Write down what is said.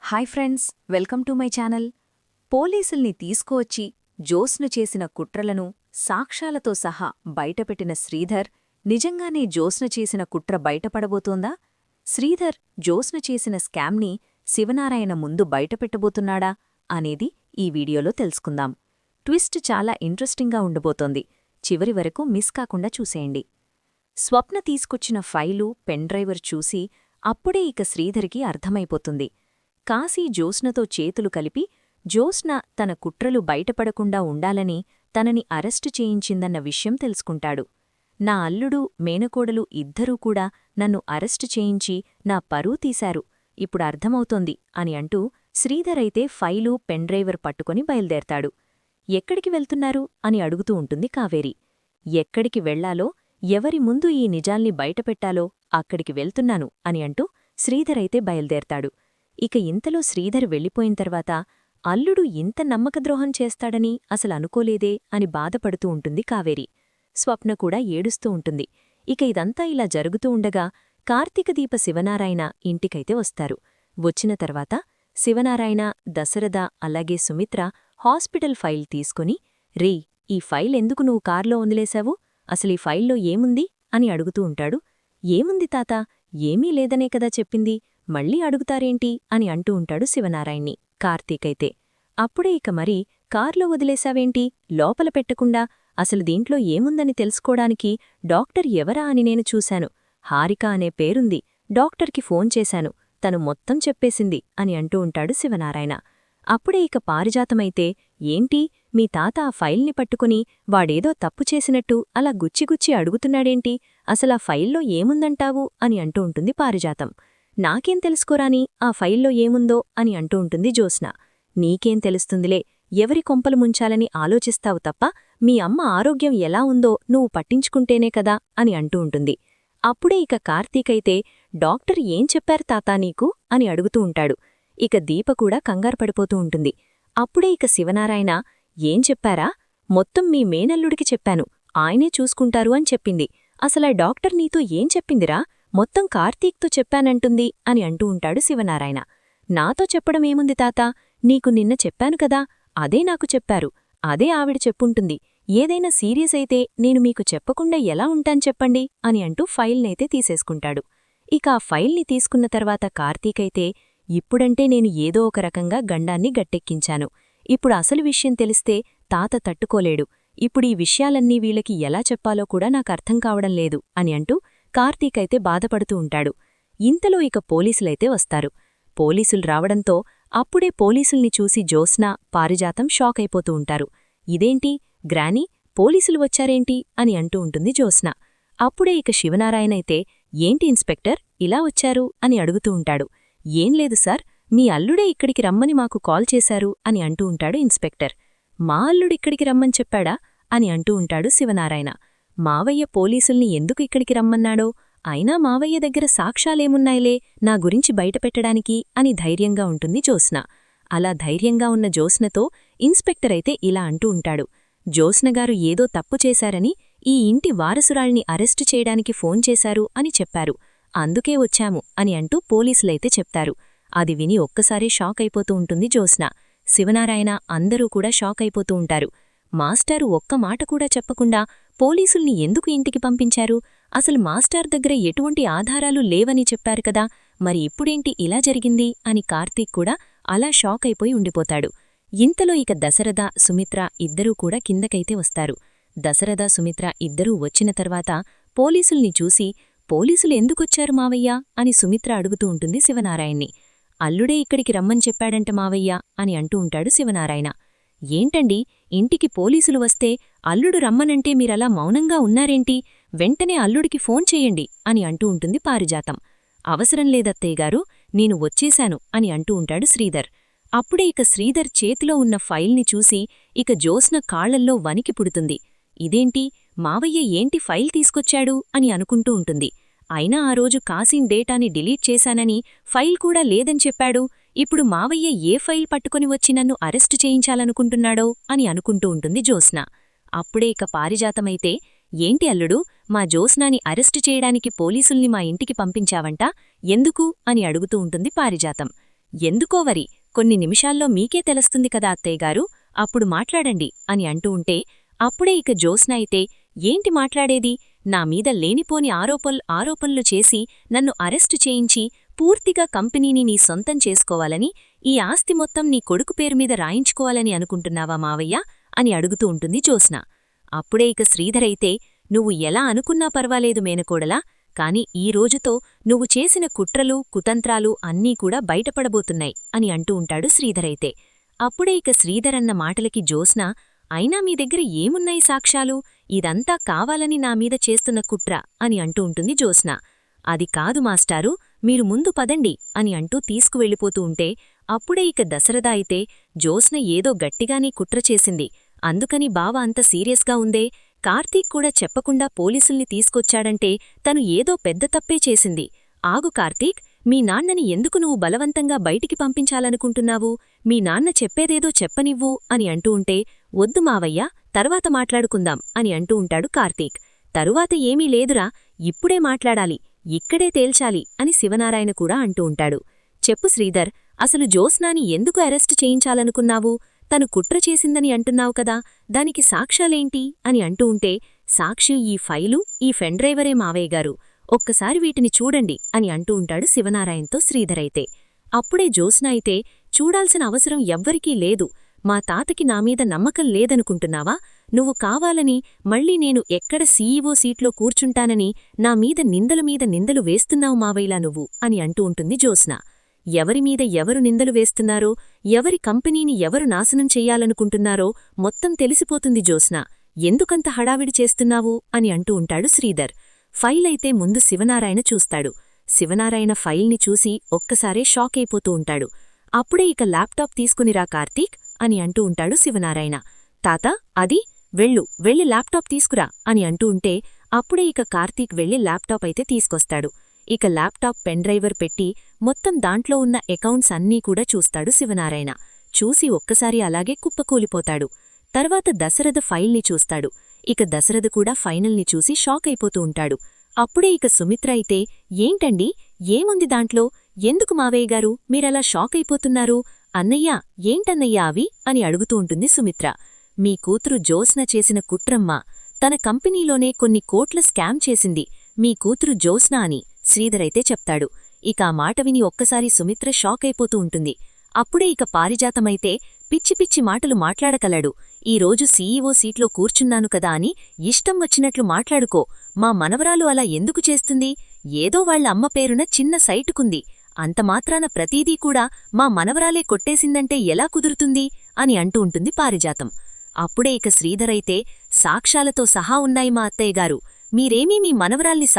Hi friends, welcome to my channel. పోలీసుల్ని తీసుకువచ్చి జోస్ను చేసిన కుట్రలను సాక్ష్యాలతో సహా బయటపెట్టిన శ్రీధర్ నిజంగానే జోస్న చేసిన కుట్ర బయటపడబోతోందా? శ్రీధర్ జోస్న చేసిన స్కామ్ని శివనారాయణ ముందు బయటపెట్టబోతున్నాడా అనేది ఈ వీడియోలో తెలుసుకుందాం. ట్విస్ట్ చాలా ఇంట్రెస్టింగ్గా ఉండబోతోంది. చివరి వరకు మిస్ కాకుండా చూసేయండి. స్వప్న తీసుకొచ్చిన ఫైలు, పెన్ డ్రైవర్ చూసి అప్పుడే ఇక శ్రీధర్కి అర్థమైపోతుంది. కాశీ జోస్నతో చేతులు కలిపి జోస్న తన కుట్రలు బయటపడకుండా ఉండాలని తనని అరెస్టు చేయించిందన్న విషయం తెలుసుకుంటాడు. నా అల్లుడు, మేనకోడలు ఇద్దరూ కూడా నన్ను అరెస్టు చేయించి నా పరువు తీశారు, ఇప్పుడు అర్థమవుతోంది అని అంటూ శ్రీధర్ అయితే ఫైలు, పెన్ డ్రైవర్ పట్టుకొని బయల్దేరతాడు. ఎక్కడికి వెళ్తున్నారు అని అడుగుతూ ఉంటుంది కావేరి. ఎక్కడికి వెళ్లాలో, ఎవరి ముందు ఈ నిజాల్ని బయటపెట్టాలో అక్కడికి వెళ్తున్నాను అని అంటూ శ్రీధర్ అయితే బయల్దేరతాడు. ఇక ఇంతలో శ్రీధర్ వెళ్ళిపోయిన తర్వాత అల్లుడు ఇంత నమ్మకద్రోహం చేస్తాడని అసలనుకోలేదే అని బాధపడుతూ ఉంటుంది కావేరి. స్వప్న కూడా ఏడుస్తూ ఉంటుంది. ఇక ఇదంతా ఇలా జరుగుతూ ఉండగా కార్తీకదీప శివనారాయణ ఇంటికైతే వస్తారు. వచ్చిన తర్వాత శివనారాయణ, దశరథ అలాగే సుమిత్ర హాస్పిటల్ ఫైల్ తీసుకుని, రే, ఈ ఫైల్ ఎందుకు నువ్వు కార్లో వదిలేశావు? అసలీ ఫైల్లో ఏముంది అని అడుగుతూ ఉంటాడు. ఏముంది తాత, ఏమీ లేదనే కదా చెప్పింది, మళ్ళీ అడుగుతారేంటి అని అంటూ ఉంటాడు శివనారాయణ్ణి. కార్తీకైతే, అప్పుడే ఇక మరి కార్లో వదిలేశావేంటి, లోపల పెట్టకుండా? అసలు దీంట్లో ఏముందని తెలుసుకోడానికి డాక్టర్ ఎవరా అని నేను చూశాను. హారిక అనే పేరుంది, డాక్టర్కి ఫోన్ చేశాను, తను మొత్తం చెప్పేసింది అని అంటూ ఉంటాడు శివనారాయణ. అప్పుడే ఇక పారిజాతమైతే, ఏంటి, మీ తాత ఆ ఫైల్ని పట్టుకుని వాడేదో తప్పు చేసినట్టు అలా గుచ్చిగుచ్చి అడుగుతున్నాడేంటి, అసలా ఫైల్లో ఏముందంటావు అని అంటూ ఉంటుంది పారిజాతం. నాకేం తెలుసుకోరాని ఆ ఫైల్లో ఏముందో అని అంటూ ఉంటుంది జోస్న. నీకేం తెలుస్తుందిలే, ఎవరి కొంపలు ముంచాలని ఆలోచిస్తావు తప్ప మీ అమ్మ ఆరోగ్యం ఎలా ఉందో నువ్వు పట్టించుకుంటేనే కదా అని అంటూ ఉంటుంది. అప్పుడే ఇక కార్తీకైతే, డాక్టర్ ఏం చెప్పారు తాతా నీకు అని అడుగుతూ ఉంటాడు. ఇక దీప కూడా కంగారుపడిపోతూ ఉంటుంది. అప్పుడే ఇక శివనారాయణ, ఏం చెప్పారా? మొత్తం మీ మేనల్లుడికి చెప్పాను, ఆయనే చూసుకుంటారు అని చెప్పింది. అసలా డాక్టర్ నీతో ఏం చెప్పిందిరా? మొత్తం కార్తీక్తో చెప్పానంటుంది అని అంటూ ఉంటాడు శివనారాయణ. నాతో చెప్పడమేముంది తాతా, నీకు నిన్న చెప్పాను కదా, అదే నాకు చెప్పారు, అదే ఆవిడ చెప్పుంటుంది. ఏదైనా సీరియస్ అయితే నేను మీకు చెప్పకుండా ఎలా ఉంటాను చెప్పండి అని అంటూ ఫైల్నైతే తీసేసుకుంటాడు. ఇక ఆ ఫైల్ని తీసుకున్న తర్వాత కార్తీకైతే, ఇప్పుడంటే నేను ఏదో ఒక రకంగా గండాన్ని గట్టెక్కించాను, ఇప్పుడు అసలు విషయం తెలిస్తే తాత తట్టుకోలేడు, ఇప్పుడీ విషయాలన్నీ వీళ్ళకి ఎలా చెప్పాలో కూడా నాకర్థం కావడం లేదు అని అంటూ కార్తీకైతే బాధపడుతూ ఉంటాడు. ఇంతలో ఇక పోలీసులైతే వస్తారు. పోలీసులు రావడంతో అప్పుడే పోలీసుల్ని చూసి జోస్న, పారిజాతం షాక్ అయిపోతూ ఉంటారు. ఇదేంటి గ్రానీ, పోలీసులు వచ్చారేంటి అని అంటూ ఉంటుంది జోస్న. అప్పుడే ఇక శివనారాయణైతే, ఏంటి ఇన్స్పెక్టర్ ఇలా వచ్చారు అని అడుగుతూ ఉంటాడు. ఏం లేదు సార్, మీ అల్లుడే ఇక్కడికి రమ్మని మాకు కాల్ చేశారు అని అంటూ ఉంటాడు ఇన్స్పెక్టర్. మా అల్లుడిక్కడికి రమ్మని చెప్పాడా అని అంటూ ఉంటాడు శివనారాయణ. మావయ్య పోలీసుల్ని ఎందుకు ఇక్కడికి రమ్మన్నాడో, అయినా మావయ్య దగ్గర సాక్ష్యాలేమున్నాయిలే నా గురించి బయటపెట్టడానికి అని ధైర్యంగా ఉంటుంది జోస్న. అలా ధైర్యంగా ఉన్న జోస్నతో ఇన్స్పెక్టర్ అయితే ఇలా అంటూ ఉంటాడు. జోస్నగారు ఏదో తప్పు చేశారని ఈ ఇంటి వారసురాల్ని అరెస్టు చేయడానికి ఫోన్ చేశారు అని చెప్పారు, అందుకే వచ్చాము అని అంటూ పోలీసులైతే చెప్తారు. అది విని ఒక్కసారి షాక్ అయిపోతూ ఉంటుంది జోస్న. శివనారాయణ అందరూ కూడా షాక్ అయిపోతూ ఉంటారు. మాస్టారు ఒక్క మాట కూడా చెప్పకుండా పోలీసుల్ని ఎందుకు ఇంటికి పంపించారు? అసలు మాస్టర్ దగ్గర ఎటువంటి ఆధారాలు లేవని చెప్పారు కదా, మరి ఇప్పుడేంటి ఇలా జరిగింది అని కార్తీక్ కూడా అలా షాక్ అయిపోయి ఉండిపోతాడు. ఇంతలో ఇక దశరథ, సుమిత్ర ఇద్దరూ కూడా కిందకైతే వస్తారు. దశరథ, సుమిత్ర ఇద్దరూ వచ్చిన తర్వాత పోలీసుల్ని చూసి, పోలీసులు ఎందుకొచ్చారు మావయ్యా అని సుమిత్ర అడుగుతూ ఉంటుంది శివనారాయణ్ణి. అల్లుడే ఇక్కడికి రమ్మని చెప్పాడంట మావయ్యా అని అంటూ ఉంటాడు శివనారాయణ. ఏంటండి, ఇంటికి పోలీసులు వస్తే అల్లుడు రమ్మనంటే మీరలా మౌనంగా ఉన్నారేంటి? వెంటనే అల్లుడికి ఫోన్ చెయ్యండి అని అంటూ ఉంటుంది పారిజాతం. అవసరం లేదత్తయ్యగారు, నేను వచ్చేశాను అని అంటూ ఉంటాడు శ్రీధర్. అప్పుడే ఇక శ్రీధర్ చేతిలో ఉన్న ఫైల్ని చూసి ఇక జోస్న కాళ్లల్లో వణికి పుడుతుంది. ఇదేంటి, మావయ్య ఏంటి ఫైల్ తీసుకొచ్చాడు అని అనుకుంటూ ఉంటుంది. అయినా ఆ రోజు కాసిన్ డేటాని డిలీట్ చేశానని ఫైల్ కూడా లేదని చెప్పాడు, ఇప్పుడు మావయ్య ఏ ఫైల్ పట్టుకొని వచ్చి నన్ను అరెస్టు చేయించాలనుకుంటున్నాడో అని అనుకుంటూ ఉంటుంది జోస్న. అప్పుడే ఇక పారిజాతమైతే, ఏంటి అల్లుడు, మా జోస్నాని అరెస్టు చేయడానికి పోలీసుల్ని మా ఇంటికి పంపించావంట, ఎందుకు అని అడుగుతూ ఉంటుంది పారిజాతం. ఎందుకోవరి కొన్ని నిమిషాల్లో మీకే తెలుస్తుంది కదా అత్తయ్యగారు, అప్పుడు మాట్లాడండి అని అంటూ ఉంటే అప్పుడే ఇక జ్యోత్స్న అయితే ఏంటి మాట్లాడేది, నా మీద లేనిపోని ఆరోపణలు చేసి నన్ను అరెస్టు చేయించి పూర్తిగా కంపెనీని నీ సొంతం చేసుకోవాలని, ఈ ఆస్తి మొత్తం నీ కొడుకు పేరు మీద రాయించుకోవాలని అనుకుంటున్నావా మావయ్య అని అడుగుతూ ఉంటుంది జ్యోత్స్న. అప్పుడే ఇక శ్రీధర్ అయితే నువ్వు ఎలా అనుకున్నా పర్వాలేదు మేనకోడలా, కాని ఈ రోజుతో నువ్వు చేసిన కుట్రలు కుతంత్రాలు అన్నీ కూడా బయటపడబోతున్నాయి అని అంటూ ఉంటాడు శ్రీధరైతే. అప్పుడే ఇక శ్రీధరన్న మాటలకి జ్యోత్స్న, అయినా మీ దగ్గర ఏమున్నాయి సాక్ష్యాలు, ఇదంతా కావాలని నా మీద చేస్తున్న కుట్ర అని అంటూ ఉంటుంది జ్యోత్స్న. అది కాదు మాస్టారు, మీరు ముందు పదండి అని అంటూ తీసుకువెళ్ళిపోతూ ఉంటే అప్పుడే ఇక దశరథ అయితే జ్యోత్స్న ఏదో గట్టిగానే కుట్ర చేసింది, అందుకని బావ అంత సీరియస్గా ఉందే, కార్తీక్ కూడా చెప్పకుండా పోలీసుల్ని తీసుకొచ్చాడంటే తను ఏదో పెద్ద తప్పే చేసింది. ఆగు కార్తీక్, మీ నాన్నని ఎందుకు నువ్వు బలవంతంగా బయటికి పంపించాలనుకుంటున్నావు, మీ నాన్న చెప్పేదేదో చెప్పనివ్వు అని అంటూ ఉంటే వద్దు మావయ్య, తర్వాత మాట్లాడుకుందాం అని అంటూ ఉంటాడు కార్తీక్. తరువాత ఏమీ లేదురా, ఇప్పుడే మాట్లాడాలి, ఇక్కడే తేల్చాలి అని శివనారాయణ కూడా అంటూ ఉంటాడు. చెప్పు శ్రీధర్, అసలు జ్యోత్స్నాని ఎందుకు అరెస్టు చేయించాలనుకున్నావు, తను కుట్ర చేసిందని అంటున్నావు కదా, దానికి సాక్ష్యాలేంటి అని అంటూ ఉంటే సాక్షి ఈ ఫైలు ఈ ఫెండ్రైవరే మావయ్యగారు, ఒక్కసారి వీటిని చూడండి అని అంటూ ఉంటాడు శివనారాయణతో శ్రీధరైతే. అప్పుడే జ్యోత్స్న అయితే చూడాల్సిన అవసరం ఎవ్వరికీ లేదు, మా తాతకి నామీద నమ్మకం లేదనుకుంటున్నావా, నువ్వు కావాలని మళ్ళీ నేను ఎక్కడ సీఈఓ సీట్లో కూర్చుంటానని నా మీద నిందలు వేస్తున్నావు మావయ్యలా నువ్వు అని అంటూ ఉంటుంది జ్యోత్స్న. ఎవరిమీద ఎవరు నిందలు వేస్తున్నారో, ఎవరి కంపెనీని ఎవరు నాశనం చెయ్యాలనుకుంటున్నారో మొత్తం తెలిసిపోతుంది జ్యోత్స్న, ఎందుకంత హడావిడి చేస్తున్నావు అని అంటూ ఉంటాడు శ్రీధర్. ఫైల్ అయితే ముందు శివనారాయణ చూస్తాడు. శివనారాయణ ఫైల్ని చూసి ఒక్కసారే షాక్ అయిపోతూ ఉంటాడు. అప్పుడే ఇక ల్యాప్టాప్ తీసుకునిరా కార్తీక్ అని అంటూ ఉంటాడు శివనారాయణ. తాత అది వెళ్ళి ల్యాప్టాప్ తీసుకురా అని అంటూ ఉంటే అప్పుడే ఇక కార్తీక్ వెళ్లి ల్యాప్టాప్ అయితే తీసుకొస్తాడు. ఇక ల్యాప్టాప్ పెన్డ్రైవర్ పెట్టి మొత్తం దాంట్లో ఉన్న అకౌంట్స్ అన్నీ కూడా చూస్తాడు శివనారాయణ. చూసి ఒక్కసారి అలాగే కుప్పకూలిపోతాడు. తర్వాత దశరథ ఫైల్ని చూస్తాడు. ఇక దశరథ కూడా ఫైనల్ని చూసి షాక్ అయిపోతూ ఉంటాడు. అప్పుడే ఇక సుమిత్ర అయితే ఏంటండి, ఏముంది దాంట్లో, ఎందుకు మావయ్యగారు మీరలా షాక్ అయిపోతున్నారు, అన్నయ్యా ఏంటన్నయ్యా అవి అని అడుగుతూ ఉంటుంది సుమిత్ర. మీ కూతురు జ్యోత్స్న చేసిన కుట్రమ్మ, తన కంపెనీలోనే కొన్ని కోట్ల స్కామ్ చేసింది మీ కూతురు జ్యోత్స్న అని శ్రీధరైతే చెప్తాడు. ఇక ఆ మాట విని ఒక్కసారి సుమిత్ర షాక్ అయిపోతూ ఉంటుంది. అప్పుడే ఇక పారిజాతమైతే పిచ్చి పిచ్చి మాటలు మాట్లాడకలడు, ఈరోజు సీఈఓ సీట్లో కూర్చున్నాను కదా అని ఇష్టం వచ్చినట్లు మాట్లాడుకో, మా మనవరాలు అలా ఎందుకు చేస్తుంది, ఏదో వాళ్ల అమ్మ పేరున చిన్న సైటుకుంది, అంతమాత్రాన ప్రతీదీ కూడా మా మనవరాలే కొట్టేసిందంటే ఎలా కుదురుతుంది అని అంటూ ఉంటుంది పారిజాతం. అప్పుడే ఇక శ్రీధరైతే సాక్ష్యాలతో సహా ఉన్నాయి మా అత్తయ్యగారు, మీరేమీ మీ మనవరాల్ని